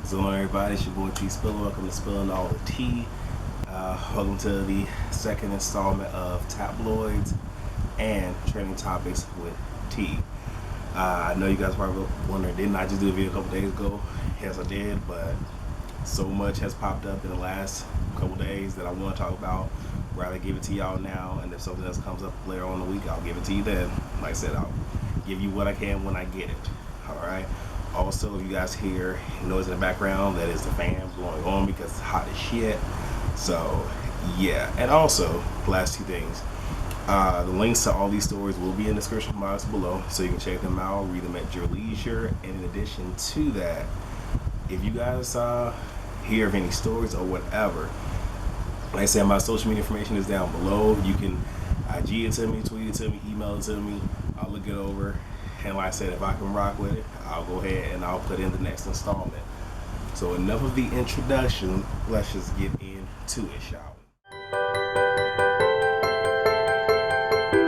So everybody, it's your boy T Spiller. Welcome to Spilling All the Tea. Welcome to the second installment of Tabloids and Trending Topics with T. I know you guys probably wondering, didn't I just do a video a couple days ago? Yes, I did, but so much has popped up in the last couple days that I want to talk about. Rather give it to y'all now, and if something else comes up later on in the week, I'll give it to you then. Like I said, I'll give you what I can when I get it. Alright? Also, if you guys hear noise in the background, that is the fan blowing on because it's hot as shit. So, yeah. And also, last two things. The links to all these stories will be in the description box below, so you can check them out, read them at your leisure. And in addition to that, if you guys hear of any stories or whatever, like I said, my social media information is down below. You can IG it to me, tweet it to me, email it to me. I'll look it over. And like I said, if I can rock with it, I'll go ahead and I'll put in the next installment. So enough of the introduction. Let's just get into it, shall we?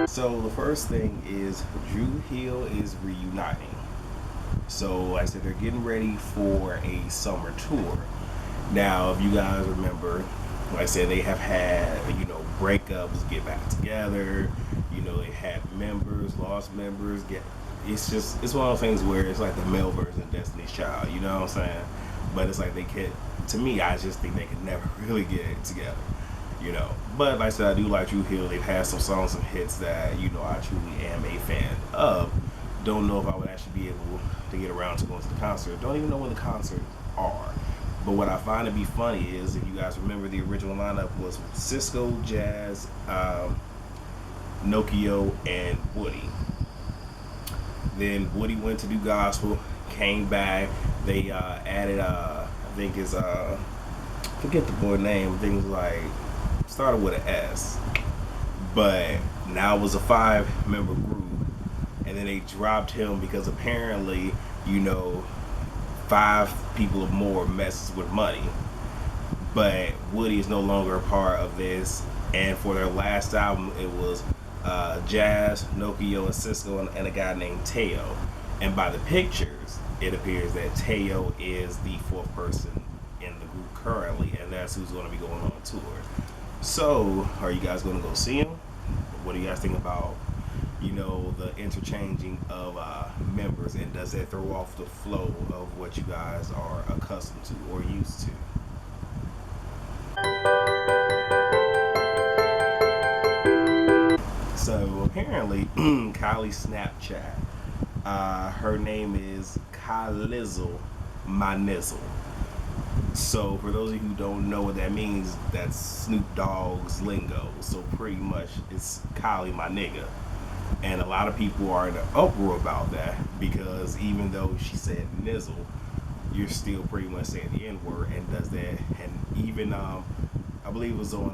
So the first thing is Dru Hill is reuniting. So like I said, they're getting ready for a summer tour. Now, if you guys remember, like I said, they have had, breakups, get back together. They had members, lost members, it's one of those things where it's like the male version of Destiny's Child, you know what I'm saying? But it's like to me, I just think they could never really get it together, But like I said, I do like Dru Hill. They've had some songs, some hits that, I truly am a fan of. Don't know if I would actually be able to get around to going to the concert. Don't even know when the concerts are. But what I find to be funny is, if you guys remember, the original lineup was Cisco, Jazz, Nokia, and Woody. Then Woody went to do gospel, came back. They added, I think it's, forget the boy name. I think it was like, started with an S. But now it was a 5-member group. And then they dropped him because apparently, 5 people or more messes with money. But Woody is no longer a part of this. And for their last album, it was Jazz, Nokia, and Cisco, and a guy named Teo. And by the pictures, it appears that Teo is the 4th person in the group currently, and that's who's going to be going on tour. So, are you guys going to go see him? What do you guys think about, the interchanging of members, and does that throw off the flow of what you guys are accustomed to or used to? So apparently, Kylie Snapchat, her name is Kylie My Nizzle. So for those of you who don't know what that means, that's Snoop Dogg's lingo. So pretty much it's Kylie my nigga. And a lot of people are in an uproar about that because even though she said nizzle, you're still pretty much saying the N-word, and does that. And even I believe it was on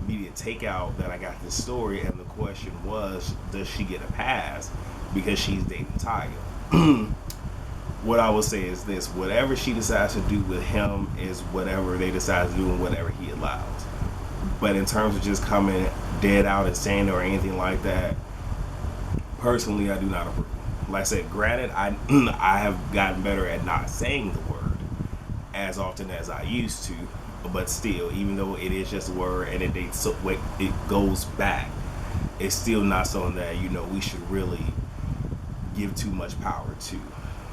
Media Takeout that I got this story, and the question was, does she get a pass because she's dating Tiger? What I would say is this: whatever she decides to do with him is whatever they decide to do and whatever he allows. But in terms of just coming dead out and saying it or anything like that, personally, I do not approve. Like I said, granted, I have gotten better at not saying the word as often as I used to, but still, even though it is just a word and it goes back, it's still not something that we should really give too much power to.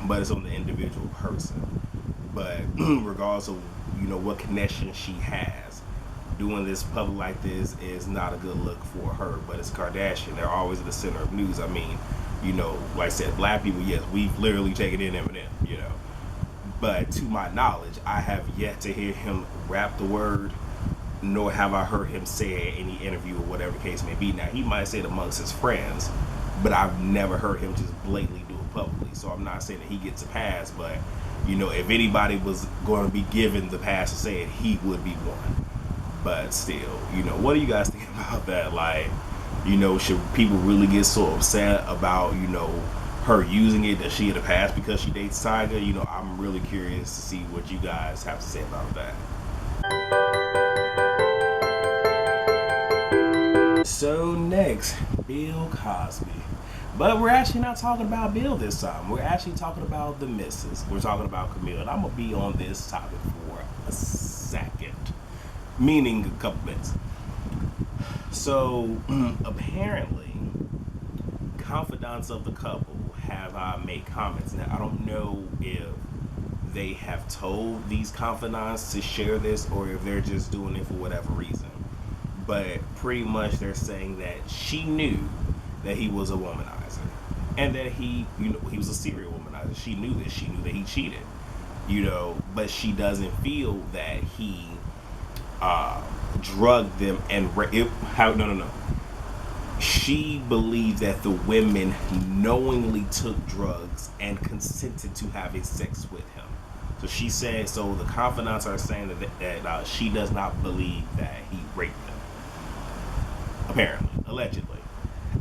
But it's on the individual person. But regardless of what connection she has, doing this public like this is not a good look for her. But it's Kardashian; they're always at the center of news. I mean, like I said, black people, yes, we've literally taken in Eminem, But to my knowledge, I have yet to hear him rap the word, nor have I heard him say it in any interview or whatever the case may be. Now, he might say it amongst his friends, but I've never heard him just blatantly do it publicly. So I'm not saying that he gets a pass, but, if anybody was going to be given the pass to say it, he would be one. But still, what do you guys think about that? Like, should people really get so upset about, her using it? Does she get a pass because she dates Tiger? I'm really curious to see what you guys have to say about that. So next, Bill Cosby. But we're actually not talking about Bill this time. We're actually talking about the missus. We're talking about Camille. And I'm going to be on this topic for a second, meaning a couple minutes. So, apparently, confidants of the couple have made comments. Now, I don't know if they have told these confidants to share this or if they're just doing it for whatever reason. But pretty much they're saying that she knew that he was a womanizer and that he was a serial womanizer. She knew this. She knew that he cheated, but she doesn't feel that he drugged them and no. She believed that the women knowingly took drugs and consented to having sex with him. So she said, so the confidants are saying that she does not believe that he raped them. Apparently, allegedly.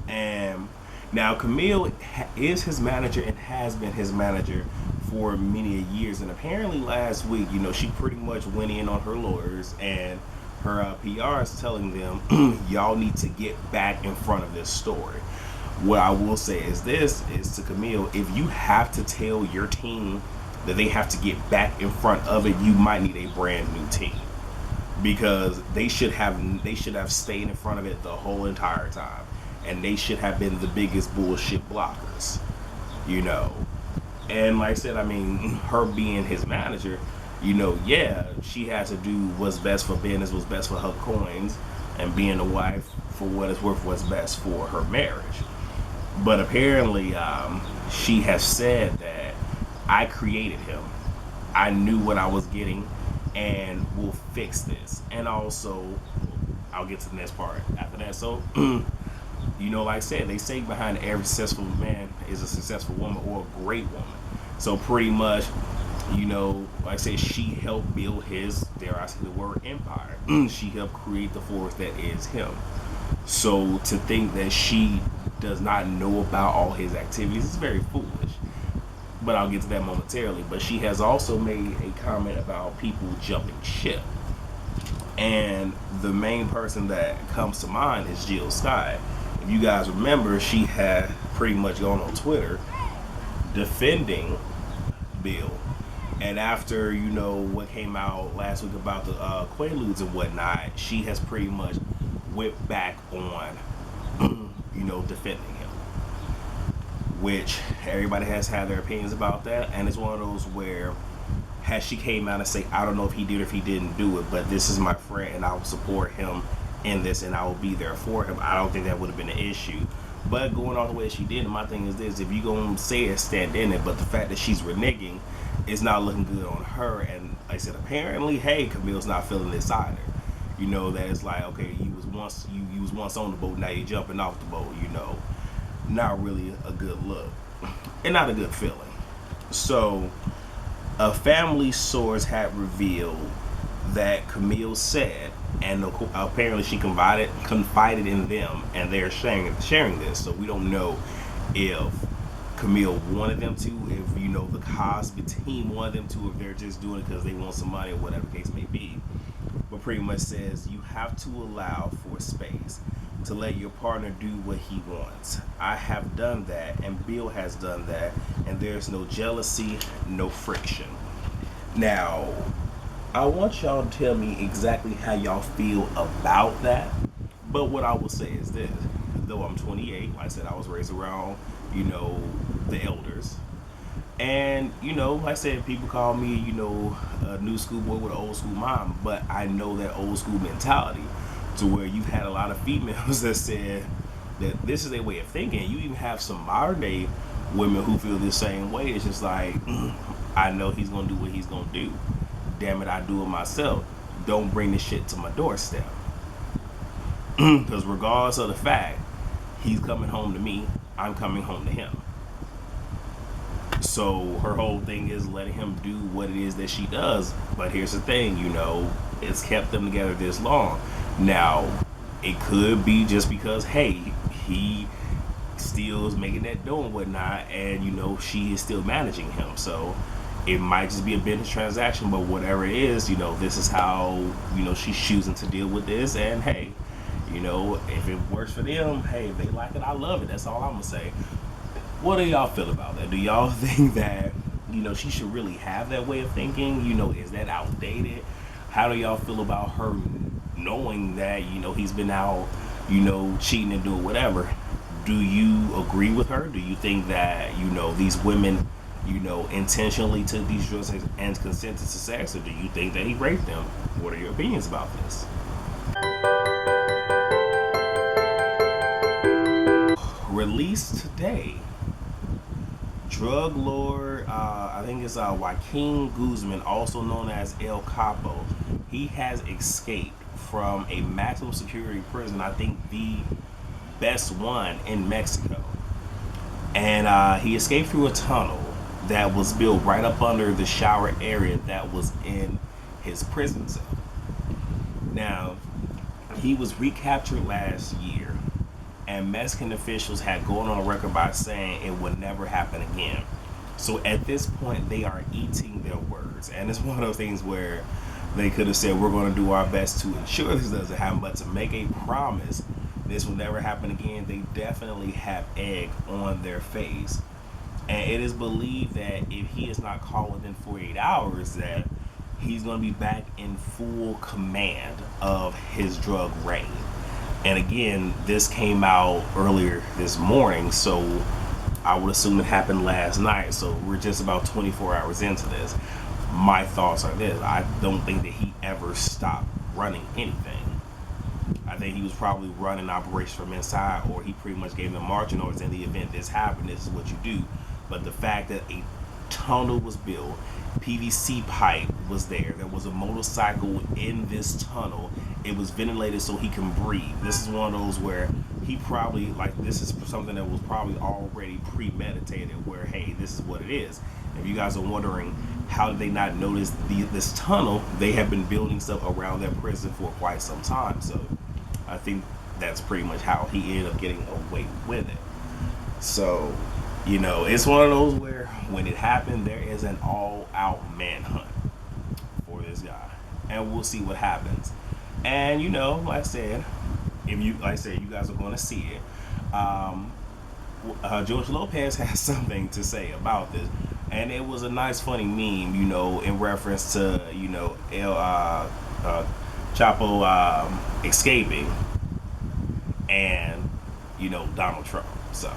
And now Camille is his manager and has been his manager for many years. And apparently last week, she pretty much went in on her lawyers and her PR is telling them, y'all need to get back in front of this story. What I will say is to Camille, if you have to tell your team that they have to get back in front of it, you might need a brand new team. Because they should have stayed in front of it the whole entire time. And they should have been the biggest bullshit blockers. And like I said, her being his manager, she has to do what's best for business, what's best for her coins, and being a wife, for what it's worth, what's best for her marriage. But apparently, she has said that I created him. I knew what I was getting, and we'll fix this. And also, I'll get to the next part after that. So, like I said, they say behind every successful man is a successful woman or a great woman. So pretty much, like I said, she helped build his, dare I say the word, empire. She helped create the force that is him. So to think that she does not know about all his activities is very foolish. But I'll get to that momentarily. But she has also made a comment about people jumping ship. And the main person that comes to mind is Jill Scott. If you guys remember, she had pretty much gone on Twitter defending Bill. And after, what came out last week about the Quaaludes and whatnot, she has pretty much went back on, defending him. Which everybody has had their opinions about that. And it's one of those where, has she came out and say, I don't know if he did or if he didn't do it, but this is my friend and I will support him in this and I will be there for him, I don't think that would have been an issue. But going all the way she did, my thing is this, if you're going to say it, stand in it. But the fact that she's reneging is not looking good on her. And like I said, apparently, hey, Camille's not feeling this either. That it's like, okay, you was once on the boat, now you're jumping off the boat, Not really a good look. And not a good feeling. So, a family source had revealed that Camille said, and apparently she confided in them, and they're sharing this. So we don't know if Camille wanted them to, if the Cosby team wanted them to, if they're just doing it because they want some money or whatever the case may be. But pretty much says you have to allow for space to let your partner do what he wants. I have done that, and Bill has done that, and there's no jealousy, no friction. Now, I want y'all to tell me exactly how y'all feel about that. But what I will say is this. Though I'm 28, like I said, I was raised around, the elders. And, like I said, people call me, a new school boy with an old school mom. But I know that old school mentality to where you've had a lot of females that said that this is their way of thinking. You even have some modern day women who feel the same way. It's just like, I know he's going to do what he's going to do. Damn it, I do it myself. Don't bring this shit to my doorstep. Because regardless of the fact, he's coming home to me, I'm coming home to him. So her whole thing is letting him do what it is that she does. But here's the thing, it's kept them together this long. Now, it could be just because, hey, he still is making that dough and whatnot, and she is still managing him. So it might just be a business transaction, but whatever it is, this is how, she's choosing to deal with this. And hey, if it works for them, hey, if they like it, I love it. That's all I'm going to say. What do y'all feel about that? Do y'all think that, she should really have that way of thinking? Is that outdated? How do y'all feel about her knowing that, he's been out, cheating and doing whatever? Do you agree with her? Do you think that, these women, intentionally took these drugs and consented to sex, or do you think that he raped them? What are your opinions about this? Released today, drug lord, I think it's Joaquin Guzman, also known as El Capo. He has escaped from a maximum security prison, I think the best one in Mexico. And he escaped through a tunnel that was built right up under the shower area that was in his prison cell. Now, he was recaptured last year, and Mexican officials had gone on record by saying it would never happen again. So at this point, they are eating their words, and it's one of those things where they could have said, we're going to do our best to ensure this doesn't happen, but to make a promise this will never happen again, they definitely have egg on their face. And it is believed that if he is not caught within 48 hours, that he's going to be back in full command of his drug reign. And again, this came out earlier this morning, so I would assume it happened last night. So we're just about 24 hours into this. My thoughts are this: I don't think that he ever stopped running anything. I think he was probably running operations from inside, or he pretty much gave them marching orders in the event this happened, this is what you do. But the fact that a tunnel was built, PVC pipe was there was a motorcycle in this tunnel, it was ventilated so he can breathe. This is one of those where he probably, like, this is something that was probably already premeditated, where, hey, this is what it is. If you guys are wondering how did they not notice this tunnel, they have been building stuff around their prison for quite some time. So I think that's pretty much how he ended up getting away with it. So, it's one of those where when it happened, there is an all-out manhunt for this guy, and we'll see what happens. And like I said, you guys are going to see it. George Lopez has something to say about this, and it was a nice, funny meme, in reference to El Chapo escaping, and Donald Trump. So.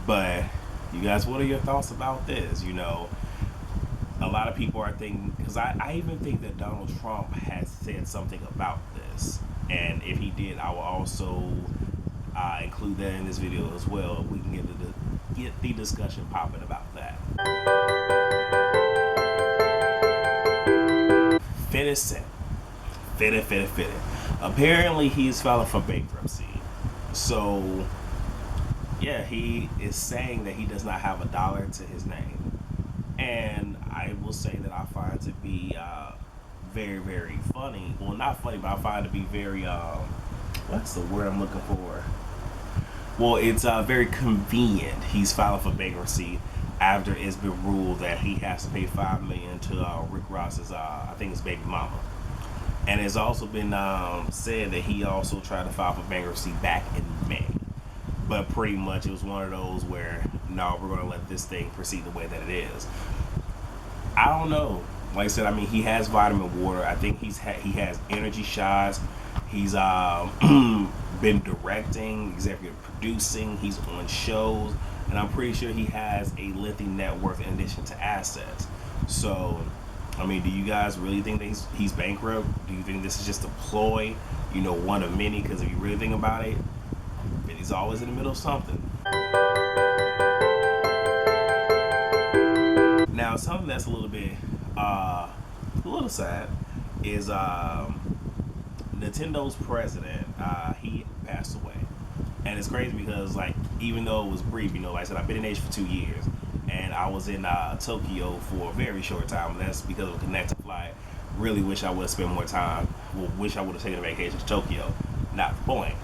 But you guys, what are your thoughts about this? A lot of people are thinking, because I even think that Donald Trump has said something about this, and if he did, I will also include that in this video as well. We can get the discussion popping about that. Fitted. Apparently, he's filing for bankruptcy. So, yeah, he is saying that he does not have a dollar to his name. And I will say that I find it to be very, very funny. Well, not funny, but I find it to be very, what's the word I'm looking for? Well, it's very convenient. He's filing for bankruptcy after it's been ruled that he has to pay $5 million to Rick Ross's, I think it's baby mama. And it's also been said that he also tried to file for bankruptcy back in May. But pretty much it was one of those where, no, we're going to let this thing proceed the way that it is. I don't know. Like I said, he has vitamin water. I think he has energy shots. He's been directing, executive producing. He's on shows. And I'm pretty sure he has a lengthy net worth in addition to assets. So, do you guys really think that he's bankrupt? Do you think this is just a ploy? One of many? Because if you really think about it, he's always in the middle of something. Now, something that's a little sad is Nintendo's president. He passed away, and it's crazy because, even though it was brief, like I said, I've been in Asia for 2 years, and I was in Tokyo for a very short time. That's because of a connecting flight. Really wish I would have spent more time. Well, wish I would have taken a vacation to Tokyo. Not the point.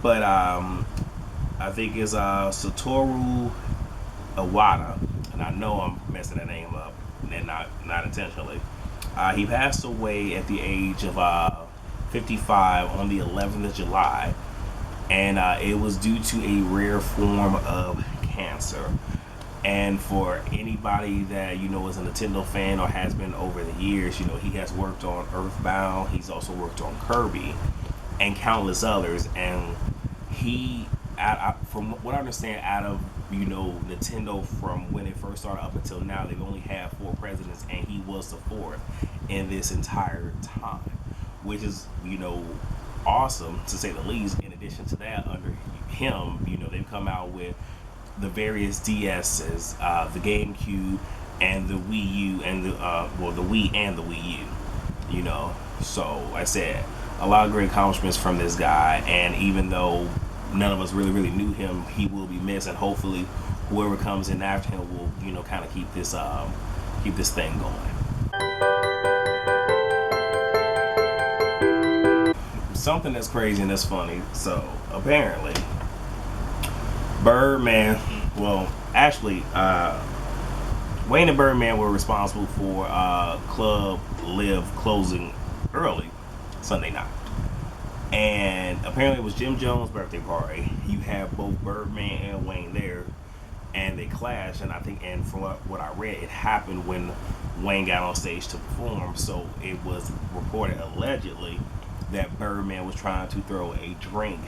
But I think it's Satoru Iwata, and I know I'm messing that name up, and not intentionally. He passed away at the age of 55 on the 11th of July, and it was due to a rare form of cancer. And for anybody that is a Nintendo fan or has been over the years, he has worked on Earthbound. He's also worked on Kirby and countless others. And he, from what I understand, out of Nintendo from when it first started up until now, they've only had 4 presidents, and he was the 4th in this entire time, which is awesome to say the least. In addition to that, under him, they've come out with the various DSs, the GameCube, and the Wii U, and the Wii and the Wii U. So like I said, a lot of great accomplishments from this guy. And even though none of us really knew him, he will be missed. And hopefully, whoever comes in after him will kind of keep this thing going. Something that's crazy and that's funny. So apparently, Birdman, Wayne and Birdman were responsible for Club Live closing early Sunday night. And apparently it was Jim Jones' birthday party. You have both Birdman and Wayne there, and they clashed. And I think, and from what I read, it happened when Wayne got on stage to perform. So it was reported allegedly that Birdman was trying to throw a drink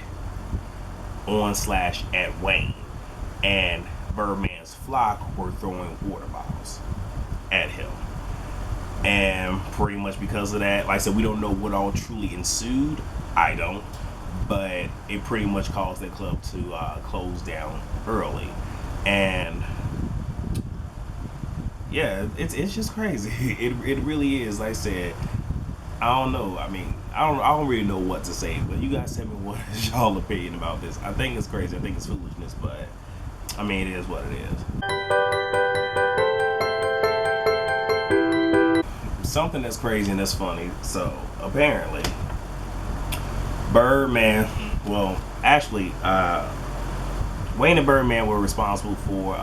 on/at Wayne, and Birdman's flock were throwing water bottles at him. And pretty much because of that, like I said, we don't know what all truly ensued. I don't, but it pretty much caused that club to close down early. And yeah, it's just crazy. It really is. Like I said, I don't know. I mean, I don't really know what to say, but you guys tell me what is y'all opinion about this. I think it's crazy. I think it's foolishness, but I mean, it is what it is. Something that's crazy and that's funny. So apparently, Birdman, Wayne and Birdman were responsible for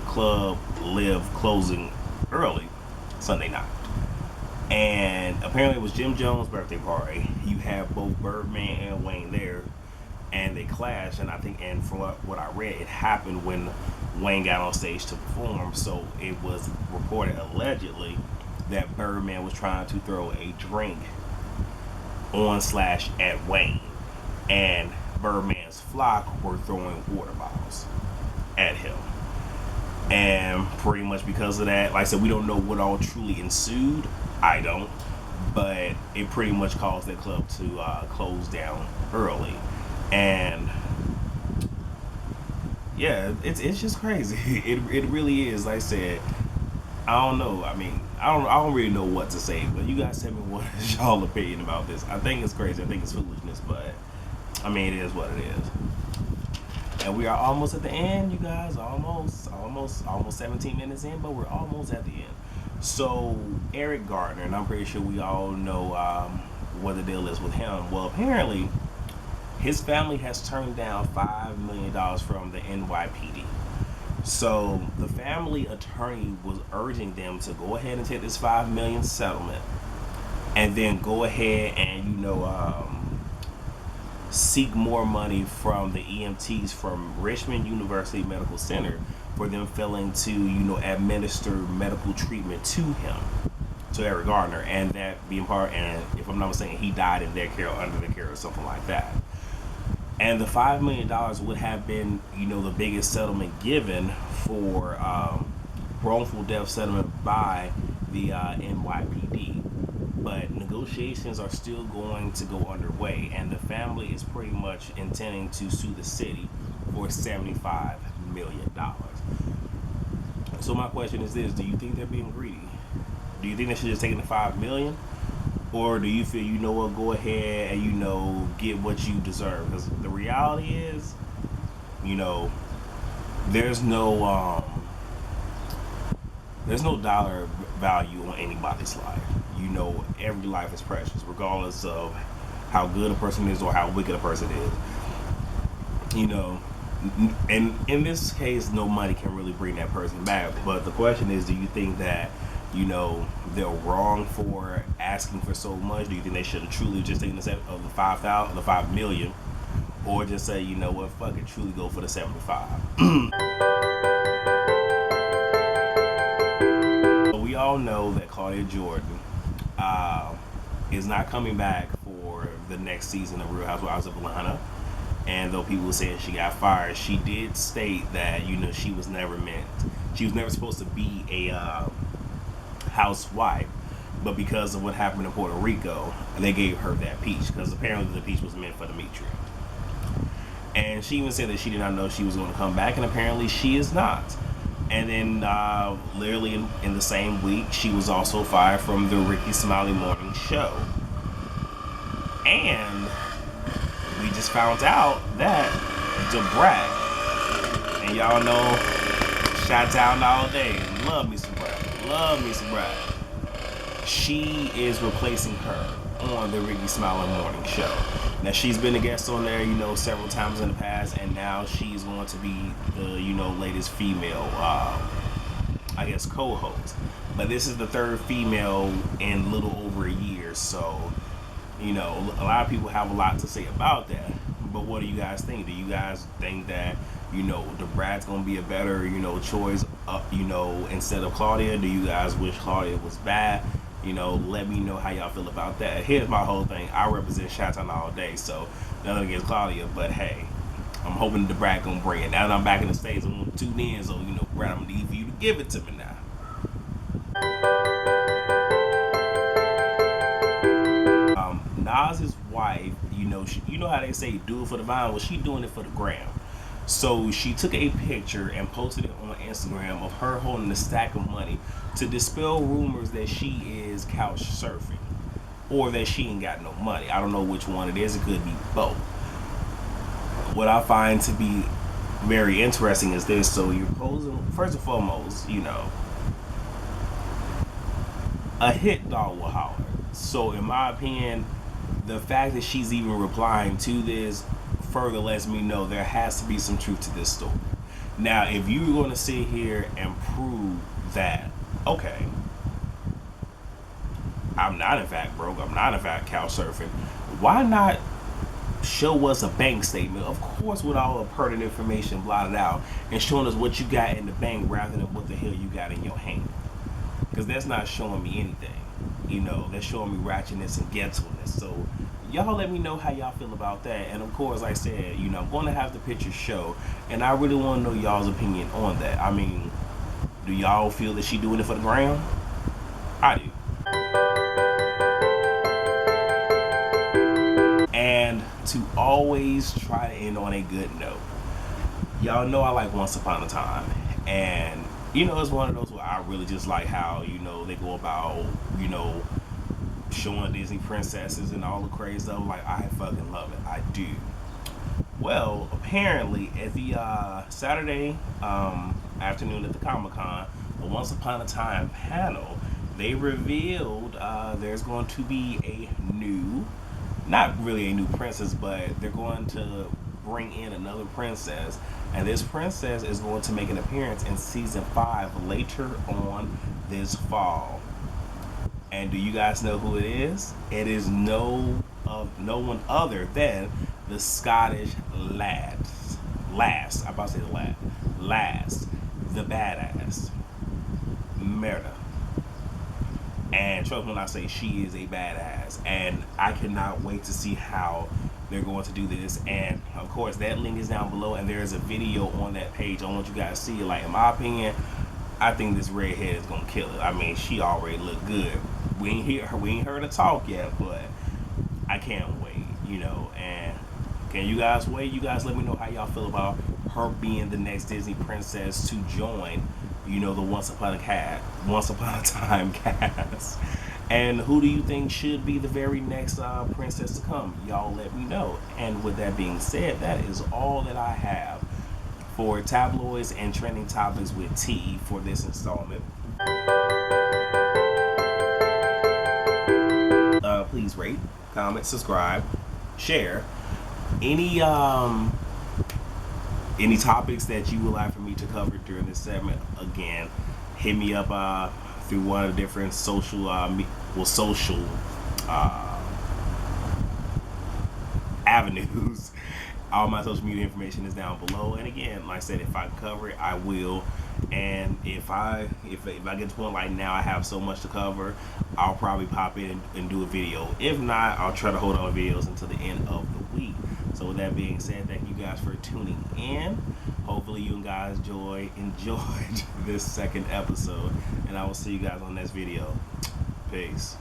Club Live closing early Sunday night. And apparently it was Jim Jones' birthday party. You have both Birdman and Wayne there, and they clashed. And I think, and from what I read, it happened when Wayne got on stage to perform. So it was reported allegedly that Birdman was trying to throw a drink on/at Wayne, and Birdman's flock were throwing water bottles at him. And pretty much because of that, like I said, we don't know what all truly ensued. I don't, but it pretty much caused that club to close down early. And yeah, it's just crazy. It really is. Like I said, I don't know. I mean, I don't really know what to say, but you guys tell me what is y'all opinion about this. I think it's crazy. I think it's foolishness, but I mean, it is what it is. And we are almost at the end, you guys. Almost 17 minutes in, but we're almost at the end. So Eric Gardner, and I'm pretty sure we all know what the deal is with him. Well, apparently his family has turned down $5 million from the NYPD. So the family attorney was urging them to go ahead and take this $5 million settlement, and then go ahead and seek more money from the EMTs from Richmond University Medical Center for them failing to administer medical treatment to him, to Eric Gardner, and that being part. And if I'm not mistaken, he died in their care, under their care, or something like that. And the $5 million would have been, the biggest settlement given for wrongful death settlement by the NYPD. But negotiations are still going to go underway, and the family is pretty much intending to sue the city for $75 million. So my question is this: do you think they're being greedy? Do you think they should just take the $5 million? Or do you feel, what, go ahead and, get what you deserve? Because the reality is, there's no dollar value on anybody's life. Every life is precious, regardless of how good a person is or how wicked a person is. And in this case, no money can really bring that person back. But the question is, do you think that they're wrong for asking for so much? Do you think they should have truly just taken the $5 million, or just say, what, fuck it, truly go for the 75? all know that Claudia Jordan uh, is not coming back for the next season of Real Housewives of Atlanta. And though people were saying she got fired, she did state that she was never supposed to be a housewife, but because of what happened in Puerto Rico, they gave her that peach because apparently the peach was meant for Demetria. And she even said that she did not know she was going to come back, and apparently she is not. And then, literally in the same week, she was also fired from the Ricky Smiley Morning Show. And we just found out that the Brat, and y'all know, shout out all day, love me some Brat. She is replacing her on the Ricky Smiley Morning Show. Now she's been a guest on there, several times in the past, and now she's going to be the, latest female, co-host. But this is the third female in a little over a year, so, a lot of people have a lot to say about that. But what do you guys think? Do you guys think that, the Brad's gonna be a better, choice, instead of Claudia? Do you guys wish Claudia was bad? Let me know how y'all feel about that. Here's my whole thing. I represent Chi-Town all day, so nothing against Claudia, but hey, I'm hoping the Brad gonna bring it. Now that I'm back in the States, I'm gonna tune in, so Brad, I'm gonna need for you to give it to me now. Nas's wife, how they say do it for the vine. Well, she doing it for the gram. So she took a picture and posted it on Instagram of her holding a stack of money to dispel rumors that she is couch surfing or that she ain't got no money. I don't know which one it is. It could be both. What I find to be very interesting is this. So you're posing, first and foremost, a hit dog will holler. So in my opinion, the fact that she's even replying to this further lets me know there has to be some truth to this story. Now, if you're going to sit here and prove that, okay, I'm not in fact broke, I'm not in fact couch surfing, why not show us a bank statement, of course with all the pertinent information blotted out, and showing us what you got in the bank rather than what the hell you got in your hand? Because that's not showing me anything. That's showing me ratchetness and ghettoness. So y'all let me know how y'all feel about that. And of course, like I said, I'm going to have the pictures show, and I really want to know y'all's opinion on that. I mean, do y'all feel that she doing it for the gram? I do. And to always try to end on a good note, y'all know I like Once Upon a Time, and it's one of those where I really just like how, they go about, showing Disney princesses and all the crazy stuff. Like, I fucking love it. I do. Well, apparently, at the Saturday afternoon at the Comic-Con, the Once Upon a Time panel, they revealed there's going to be a new, not really a new princess, but they're going to bring in another princess, and this princess is going to make an appearance in season 5 later on this fall. And do you guys know who it is? It is no one other than the Scottish lass, the badass, Merida. And trust me when I say she is a badass, and I cannot wait to see how they're going to do this. And of course, that link is down below, and there is a video on that page. I want you guys to see it. Like, in my opinion, I think this redhead is gonna kill it. I mean, she already looked good. We ain't heard her talk yet, but I can't wait. And can you guys wait? You guys let me know how y'all feel about her being the next Disney princess to join, the Once Upon a Time cast. And who do you think should be the very next princess to come? Y'all let me know. And with that being said, that is all that I have for tabloids and trending topics with T for this installment. Please rate, comment, subscribe, share. Any topics that you would like for me to cover during this segment, again, hit me up through one of the different social avenues. All my social media information is down below. And again, like I said, if I can cover it, I will. And if I get to the point like now I have so much to cover, I'll probably pop in and do a video. If not, I'll try to hold on videos until the end of the week. So with that being said, thank you guys for tuning in. Hopefully you guys enjoyed this second episode, and I will see you guys on the next video. Peace.